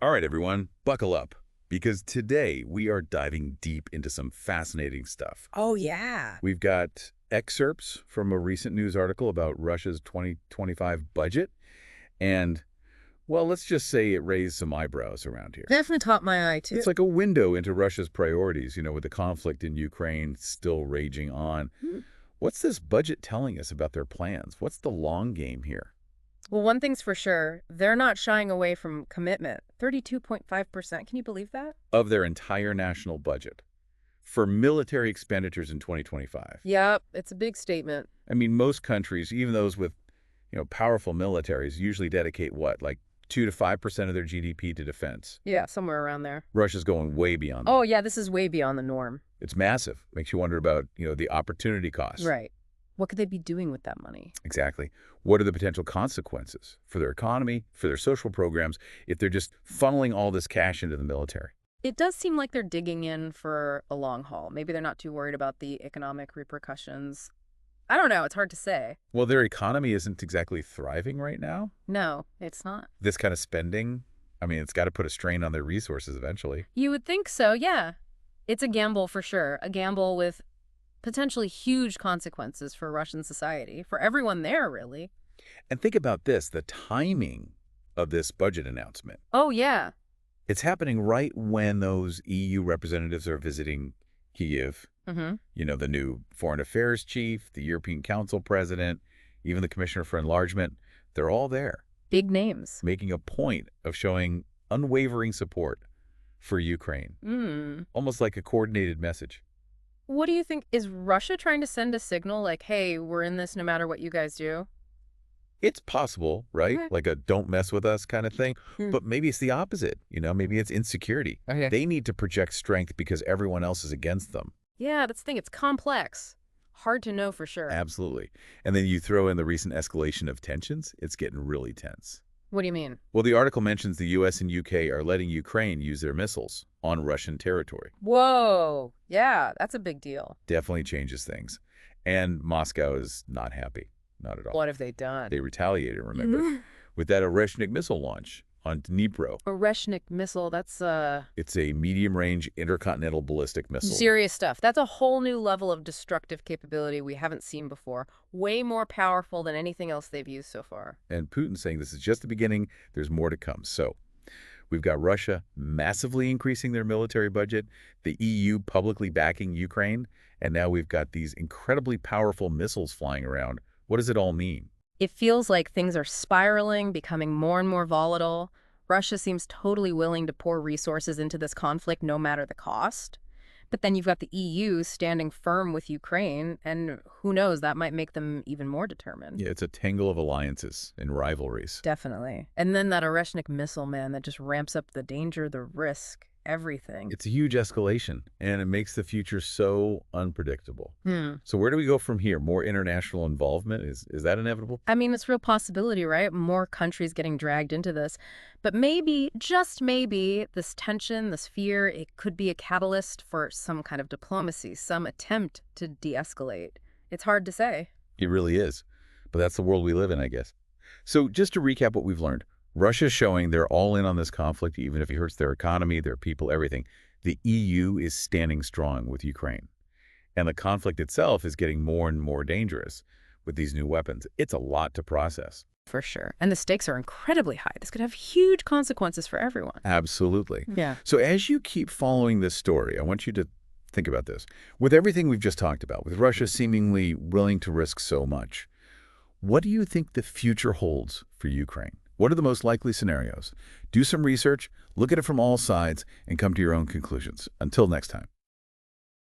All right, everyone, buckle up, because today we are diving deep into some fascinating stuff. Oh, yeah. We've got excerpts from a recent news article about Russia's 2025 budget, and, well, let's just say it raised some eyebrows around here. Definitely caught my eye, too. It's like a window into Russia's priorities, with the conflict in Ukraine still raging on. Hmm. What's this budget telling us about their plans? What's the long game here? Well, one thing's for sure, they're not shying away from commitment. 32.5%. Can you believe that? Of their entire national budget for military expenditures in 2025. Yep, it's a big statement. I mean, most countries, even those with, powerful militaries, usually dedicate what, like 2 to 5% of their GDP to defense. Yeah, somewhere around there. Russia's going way beyond that. Oh, yeah, this is way beyond the norm. It's massive. Makes you wonder about, the opportunity costs. Right. What could they be doing with that money? Exactly. What are the potential consequences for their economy, for their social programs, if they're just funneling all this cash into the military? It does seem like they're digging in for a long haul. Maybe they're not too worried about the economic repercussions. I don't know. It's hard to say. Well, their economy isn't exactly thriving right now. No, it's not. This kind of spending, I mean, it's got to put a strain on their resources eventually. You would think so, yeah. It's a gamble for sure. A gamble with potentially huge consequences for Russian society, for everyone there, really. And think about this, the timing of this budget announcement. Oh, yeah. It's happening right when those EU representatives are visiting Kyiv. Mm-hmm. The new foreign affairs chief, the European Council president, even the commissioner for enlargement. They're all there, Big names. making a point of showing unwavering support for Ukraine. Almost like a coordinated message. What do you think? Is Russia trying to send a signal like, hey, we're in this no matter what you guys do? It's possible, right? Okay. Like a don't mess with us kind of thing. Hmm. But maybe it's the opposite. Maybe it's insecurity. Okay. They need to project strength because everyone else is against them. Yeah, that's the thing. It's complex. Hard to know for sure. Absolutely. And then you throw in the recent escalation of tensions, it's getting really tense. What do you mean? Well, the article mentions the U.S. and U.K. are letting Ukraine use their missiles on Russian territory. Whoa. Yeah, that's a big deal. Definitely changes things. And Moscow is not happy. Not at all. What have they done? They retaliated, remember, with that Oreshnik missile launch on Dnipro. Oreshnik missile, that's It's a medium-range intercontinental ballistic missile. serious stuff. That's a whole new level of destructive capability we haven't seen before. Way more powerful than anything else they've used so far. And Putin saying this is just the beginning, there's more to come. So we've got Russia massively increasing their military budget, the EU publicly backing Ukraine, and now we've got these incredibly powerful missiles flying around. What does it all mean? It feels like things are spiraling, becoming more and more volatile. Russia seems totally willing to pour resources into this conflict no matter the cost. But then you've got the EU standing firm with Ukraine, and who knows, that might make them even more determined. Yeah, it's a tangle of alliances and rivalries. Definitely. And then that Oreshnik missile, man, that just ramps up the danger, the risk, everything. It's a huge escalation, and it makes the future so unpredictable. Hmm. So where do we go from here? More international involvement? Is that inevitable? I mean, it's a real possibility, right? More countries getting dragged into this. But maybe, just maybe, this tension, this fear, it could be a catalyst for some kind of diplomacy, some attempt to de-escalate. It's hard to say. It really is. But that's the world we live in, I guess. So just to recap what we've learned, Russia's showing they're all in on this conflict, even if it hurts their economy, their people, everything. The EU is standing strong with Ukraine. And the conflict itself is getting more and more dangerous with these new weapons. It's a lot to process. For sure. And the stakes are incredibly high. This could have huge consequences for everyone. Absolutely. Yeah. So as you keep following this story, I want you to think about this. With everything we've just talked about, with Russia seemingly willing to risk so much, what do you think the future holds for Ukraine? What are the most likely scenarios? Do some research, look at it from all sides, and come to your own conclusions. Until next time.